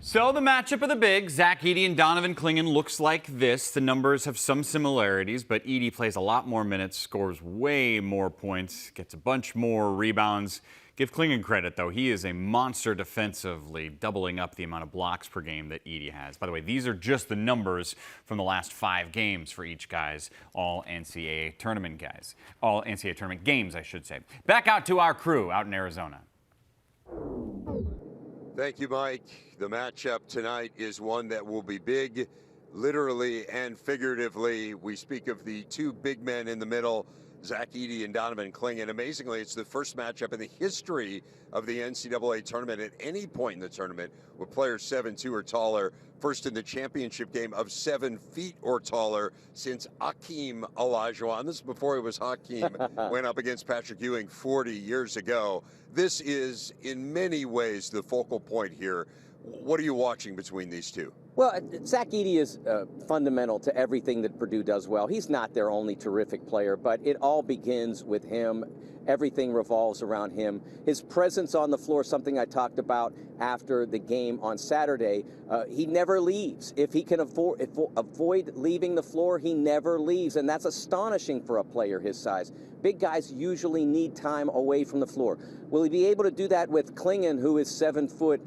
So the matchup of the big, Zach Edey and Donovan Clingan, looks like this. The numbers have some similarities, but Edey plays a lot more minutes, scores way more points, gets a bunch more rebounds. Give Clingan credit, though. He is a monster defensively, doubling up the amount of blocks per game that Edey has. By the way, these are just the numbers from the last 5 games for each guy's all NCAA tournament guys. All NCAA tournament games, I should say. Back out to our crew out in Arizona. Thank you, Mike. The matchup tonight is one that will be big, literally and figuratively. We speak of the two big men in the middle, Zach Edey and Donovan Clingan. Amazingly, it's the first matchup in the history of the NCAA tournament at any point in the tournament with players 7'2" or taller. First in the championship game of 7 feet or taller since Hakeem Olajuwon. This is before it was Hakeem went up against Patrick Ewing 40 years ago. This is in many ways the focal point here. What are you watching between these two? Well, Zach Edey is fundamental to everything that Purdue does well. He's not their only terrific player, but it all begins with him. Everything revolves around him. His presence on the floor, something I talked about after the game on Saturday, he never leaves. If he can avoid leaving the floor, he never leaves, and that's astonishing for a player his size. Big guys usually need time away from the floor. Will he be able to do that with Clingan, who is 7'2"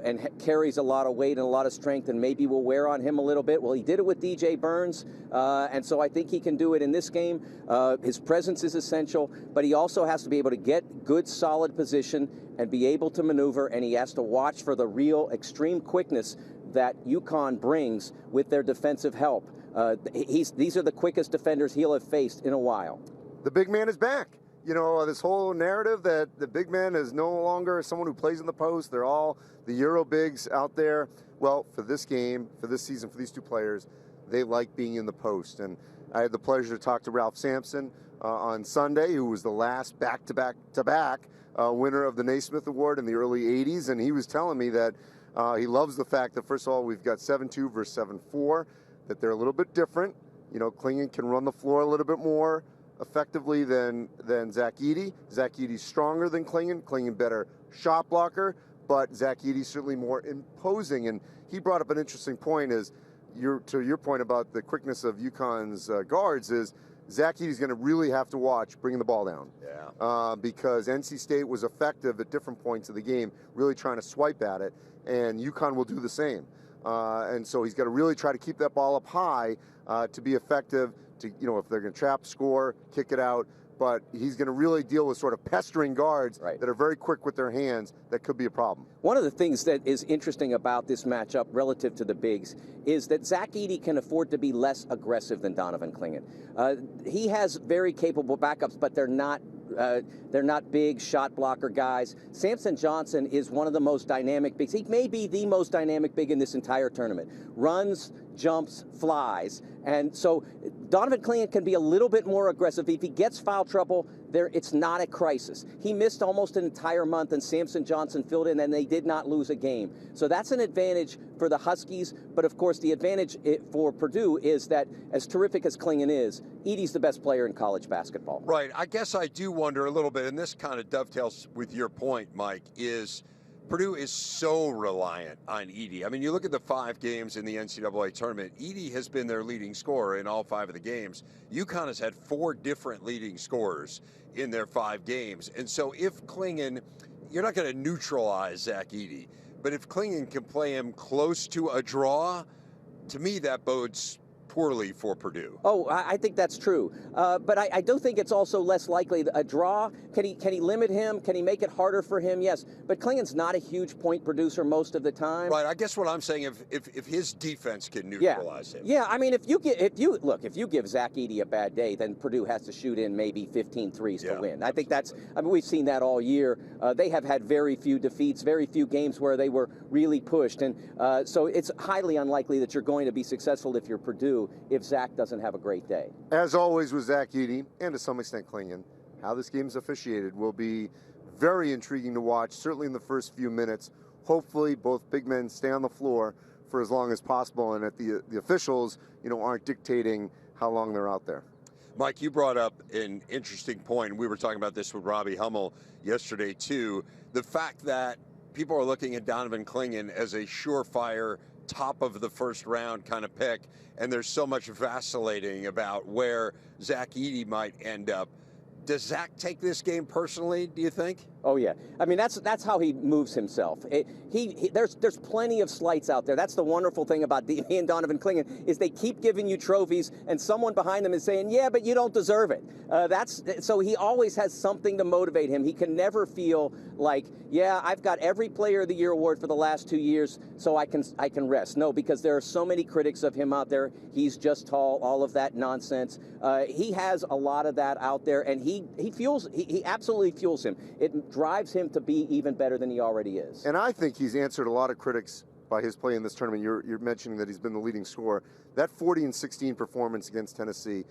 and carries a lot of weight and a lot of strength, and maybe will wear on him a little bit? Well, he did it with DJ Burns, and so I think he can do it in this game. His presence is essential, but he also has to be able to get good, solid position and be able to maneuver, and he has to watch for the real extreme quickness that Yukon brings with their defensive help. These are the quickest defenders he'll have faced in a while. The big man is back. You know, this whole narrative that the big man is no longer someone who plays in the post. They're all the Euro bigs out there. Well, for this game, for this season, for these two players, they like being in the post. And I had the pleasure to talk to Ralph Sampson on Sunday, who was the last back-to-back winner of the Naismith Award in the early 80s. And he was telling me that he loves the fact that, first of all, we've got 7'2" versus 7'4", that they're a little bit different. You know, Clingan can run the floor a little bit more effectively than Zach Edey. Zach Edey's stronger than Clingan. Clingan better shot blocker, but Zach Edey's certainly more imposing. And he brought up an interesting point is, to your point about the quickness of Yukon's guards, is Zach Edey's going to really have to watch bringing the ball down. Yeah. Because NC State was effective at different points of the game, really trying to swipe at it, and Yukon will do the same. And so he's got to really try to keep that ball up high to be effective. To, you know, if they're going to trap, score, kick it out, but he's going to really deal with sort of pestering guards that are very quick with their hands. That could be a problem. One of the things that is interesting about this matchup relative to the bigs is that Zach Edey can afford to be less aggressive than Donovan Clingan. He has very capable backups, but they're not big shot blocker guys. Samson Johnson is one of the most dynamic bigs. He may be the most dynamic big in this entire tournament. Runs, jumps, flies. And so Donovan Clingan can be a little bit more aggressive. If he gets foul trouble, it's not a crisis. He missed almost an entire month, and Samson Johnson filled in, and they did not lose a game. So that's an advantage for the Huskies. But, of course, the advantage for Purdue is that, as terrific as Clingan is, Edey's the best player in college basketball. Right. I guess I do wonder a little bit, and this kind of dovetails with your point, Mike, is Purdue is so reliant on Edey. I mean, you look at the 5 games in the NCAA tournament, Edey has been their leading scorer in all 5 of the games. Yukon has had 4 different leading scorers in their 5 games. And so if Clingan, you're not going to neutralize Zach Edey, but if Clingan can play him close to a draw, to me that bodes poorly for Purdue. Oh, I think that's true. But I do think it's also less likely a draw. Can he limit him? Can he make it harder for him? Yes. But Clingan's not a huge point producer most of the time. Right. I guess what I'm saying, if his defense can neutralize him. Yeah. I mean, if you give Zach Edey a bad day, then Purdue has to shoot in maybe 15 threes to win. I think we've seen that all year. They have had very few defeats, very few games where they were really pushed. And so it's highly unlikely that you're going to be successful if you're Purdue if Zach doesn't have a great day. As always with Zach Edey, and to some extent Clingan, how this game's officiated will be very intriguing to watch, certainly in the first few minutes. Hopefully both big men stay on the floor for as long as possible, and that the officials, aren't dictating how long they're out there. Mike, you brought up an interesting point. We were talking about this with Robbie Hummel yesterday, too. The fact that people are looking at Donovan Clingan as a surefire top of the first round kind of pick, and there's so much vacillating about where Zach Edey might end up. Does Zach take this game personally, do you think? Oh yeah, I mean that's how he moves himself. There's plenty of slights out there. That's the wonderful thing about me and Donovan Clingan is they keep giving you trophies, and someone behind them is saying, "Yeah, but you don't deserve it." So he always has something to motivate him. He can never feel like, "Yeah, I've got every Player of the Year award for the last 2 years, so I can rest." No, because there are so many critics of him out there. He's just tall, all of that nonsense. He has a lot of that out there, and he absolutely fuels him. It drives him to be even better than he already is. And I think he's answered a lot of critics by his play in this tournament. You're mentioning that he's been the leading scorer. That 40-16 performance against Tennessee,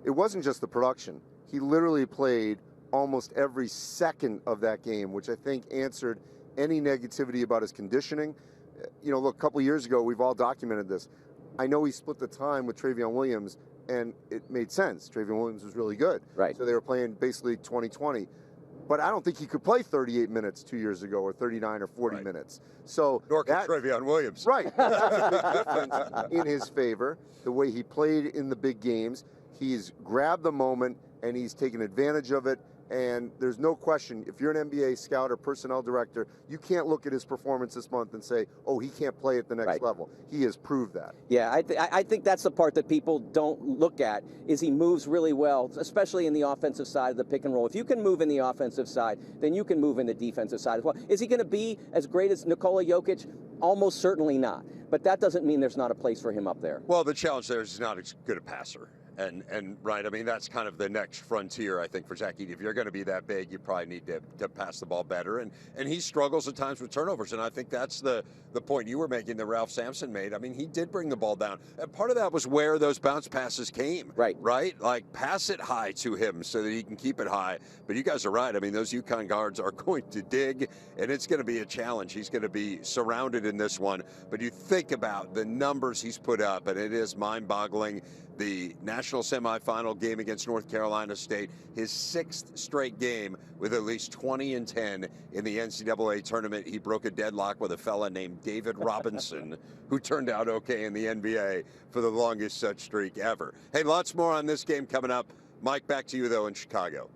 it wasn't just the production. He literally played almost every second of that game, which I think answered any negativity about his conditioning. You know, look, a couple years ago, we've all documented this. I know he split the time with Travion Williams, and it made sense. Travion Williams was really good. Right. So they were playing basically 20-20. But I don't think he could play 38 minutes 2 years ago, or 39 or 40 minutes. So Nor could Travion Williams. Right. That's a big difference in his favor. The way he played in the big games, he's grabbed the moment and he's taken advantage of it. And there's no question, if you're an NBA scout or personnel director, you can't look at his performance this month and say, oh, he can't play at the next level. He has proved that. Yeah, I think that's the part that people don't look at, is he moves really well, especially in the offensive side of the pick and roll. If you can move in the offensive side, then you can move in the defensive side as well. Is he going to be as great as Nikola Jokic? Almost certainly not. But that doesn't mean there's not a place for him up there. Well, the challenge there is he's not as good a passer. And right, I mean, that's kind of the next frontier, I think, for Zach Edey. If you're going to be that big, you probably need to pass the ball better. And he struggles at times with turnovers. And I think that's the point you were making that Ralph Sampson made. I mean, he did bring the ball down. And part of that was where those bounce passes came. Right. Right? Like, pass it high to him so that he can keep it high. But you guys are right. I mean, those Yukon guards are going to dig, and it's going to be a challenge. He's going to be surrounded in this one. But you think about the numbers he's put up, and it is mind-boggling. The national semifinal game against North Carolina State, his 6th straight game with at least 20 and 10 in the NCAA tournament. He broke a deadlock with a fella named David Robinson, who turned out okay in the NBA for the longest such streak ever. Hey, lots more on this game coming up. Mike, back to you, though, in Chicago.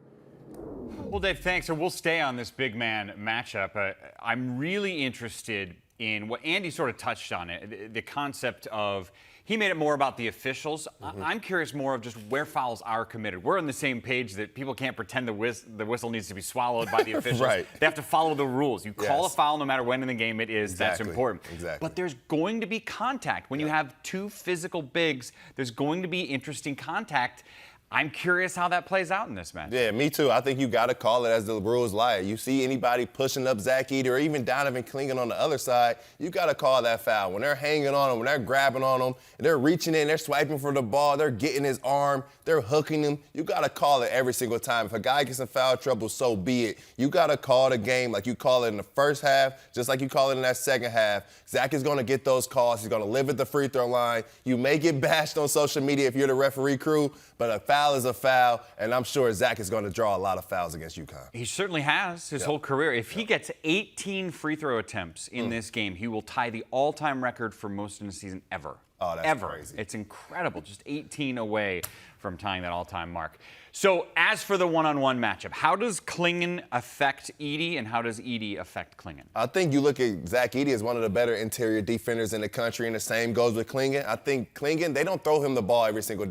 Well, Dave, thanks. So we'll stay on this big man matchup. I'm really interested in what Andy sort of touched on it, the concept of he made it more about the officials. I'm curious more of just where fouls are committed. We're on the same page that people can't pretend the whistle needs to be swallowed by the officials. Right. They have to follow the rules. You call a foul no matter when in the game it is. Exactly. That's important. Exactly. But there's going to be contact. When you have two physical bigs, there's going to be interesting contact. I'm curious how that plays out in this match. Yeah, me too. I think you got to call it as the rules lie. You see anybody pushing up Zach Edey or even Donovan Clingan on the other side, you got to call that foul. When they're hanging on him, when they're grabbing on him, they're reaching in, they're swiping for the ball, they're getting his arm, they're hooking him. You got to call it every single time. If a guy gets in foul trouble, so be it. You got to call the game like you call it in the first half, just like you call it in that second half. Zach is going to get those calls. He's going to live at the free throw line. You may get bashed on social media if you're the referee crew, but a foul is a foul, and I'm sure Zach is going to draw a lot of fouls against UConn. He certainly has his whole career. If he gets 18 free throw attempts in this game, he will tie the all-time record for most in a season ever. Oh, that's crazy. It's incredible. Just 18 away from tying that all-time mark. So as for the one-on-one matchup, how does Clingan affect Edey, and how does Edey affect Clingan? I think you look at Zach Edey as one of the better interior defenders in the country, and the same goes with Clingan. I think Clingan, they don't throw him the ball every single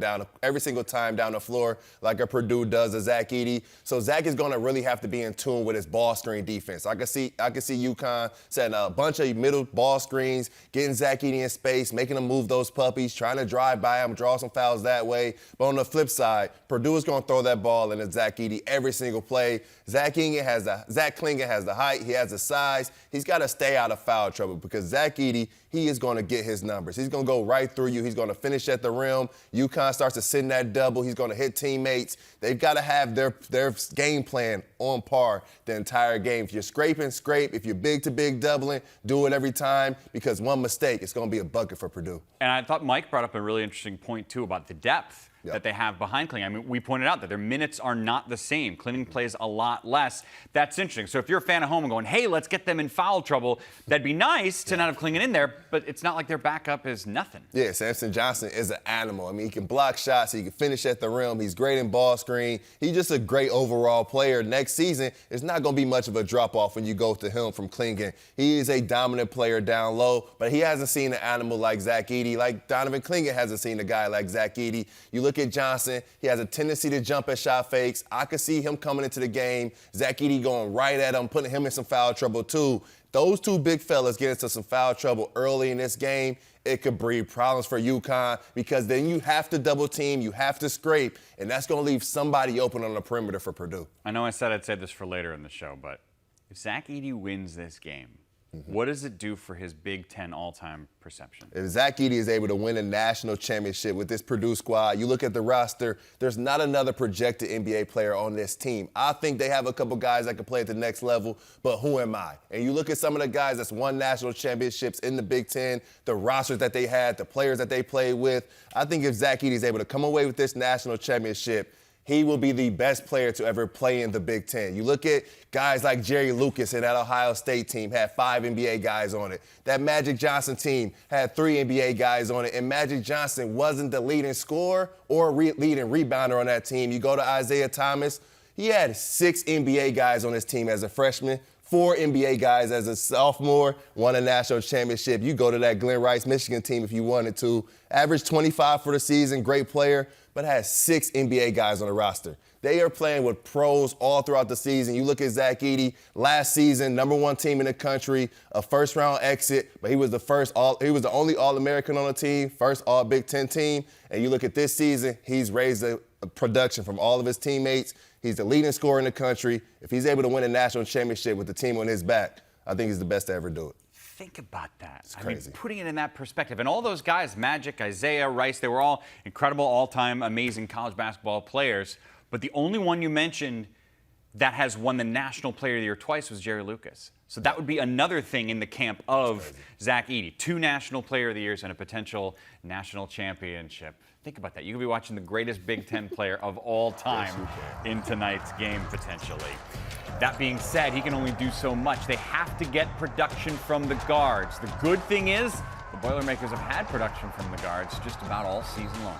time down the floor like a Purdue does to Zach Edey. So Zach is going to really have to be in tune with his ball screen defense. I can see UConn setting a bunch of middle ball screens, getting Zach Edey in space, making him move those puppies, trying to drive by him, draw some fouls that way. But on the flip side, Purdue is going to throw that ball into Zach Edey every single play. Zach Clingan has the height, he has the size. He's got to stay out of foul trouble because Zach Edey, he is going to get his numbers. He's going to go right through you. He's going to finish at the rim. UConn starts to send that double. He's going to hit teammates. They've got to have their game plan on par the entire game. If you're scraping, scrape. If you're big to big doubling, do it every time because one mistake, it's going to be a bucket for Purdue. And I thought Mike brought up a really interesting point, too, about the depth. that they have behind Clingan. I mean, we pointed out that their minutes are not the same. Clingan plays a lot less. That's interesting. So if you're a fan at home and going, hey, let's get them in foul trouble, that'd be nice to not have Clingan in there, but it's not like their backup is nothing. Yeah, Samson Johnson is an animal. I mean, he can block shots, he can finish at the rim, he's great in ball screen. He's just a great overall player. Next season, it's not going to be much of a drop-off when you go to him from Clingan. He is a dominant player down low, but he hasn't seen an animal like Zach Edey, like Donovan Clingan hasn't seen a guy like Zach Edey. You look at Johnson, he has a tendency to jump at shot fakes. I could see him coming into the game, Zach Edey going right at him, putting him in some foul trouble too. Those two big fellas get into some foul trouble early in this game. It could breed problems for Yukon because then you have to double team, you have to scrape, and that's going to leave somebody open on the perimeter for Purdue. I know I said I'd say this for later in the show, but if Zach Edey wins this game, what does it do for his Big Ten all-time perception? If Zach Edey is able to win a national championship with this Purdue squad, you look at the roster, there's not another projected NBA player on this team. I think they have a couple guys that can play at the next level, but who am I? And you look at some of the guys that's won national championships in the Big Ten, the rosters that they had, the players that they played with. I think if Zach Edey is able to come away with this national championship, he will be the best player to ever play in the Big Ten. You look at guys like Jerry Lucas and that Ohio State team had 5 NBA guys on it. That Magic Johnson team had 3 NBA guys on it, and Magic Johnson wasn't the leading scorer or leading rebounder on that team. You go to Isaiah Thomas, he had 6 NBA guys on his team as a freshman, 4 NBA guys as a sophomore, won a national championship. You go to that Glenn Rice, Michigan team if you wanted to. Averaged 25 for the season, great player, but has 6 NBA guys on the roster. They are playing with pros all throughout the season. You look at Zach Edey, last season, #1 team in the country, a first-round exit, but he was the only All-American on the team, first All-Big Ten team. And you look at this season, he's raised the production from all of his teammates. He's the leading scorer in the country. If he's able to win a national championship with the team on his back, I think he's the best to ever do it. Think about that. It's crazy. I mean, putting it in that perspective. And all those guys, Magic, Isaiah, Rice, they were all incredible, all-time, amazing college basketball players. But the only one you mentioned that has won the National Player of the Year twice was Jerry Lucas. So that would be another thing in the camp of Zach Edey. 2 National Player of the Years and a potential national championship. Think about that. You could be watching the greatest Big Ten player of all time in tonight's game, potentially. That being said, he can only do so much. They have to get production from the guards. The good thing is, the Boilermakers have had production from the guards just about all season long.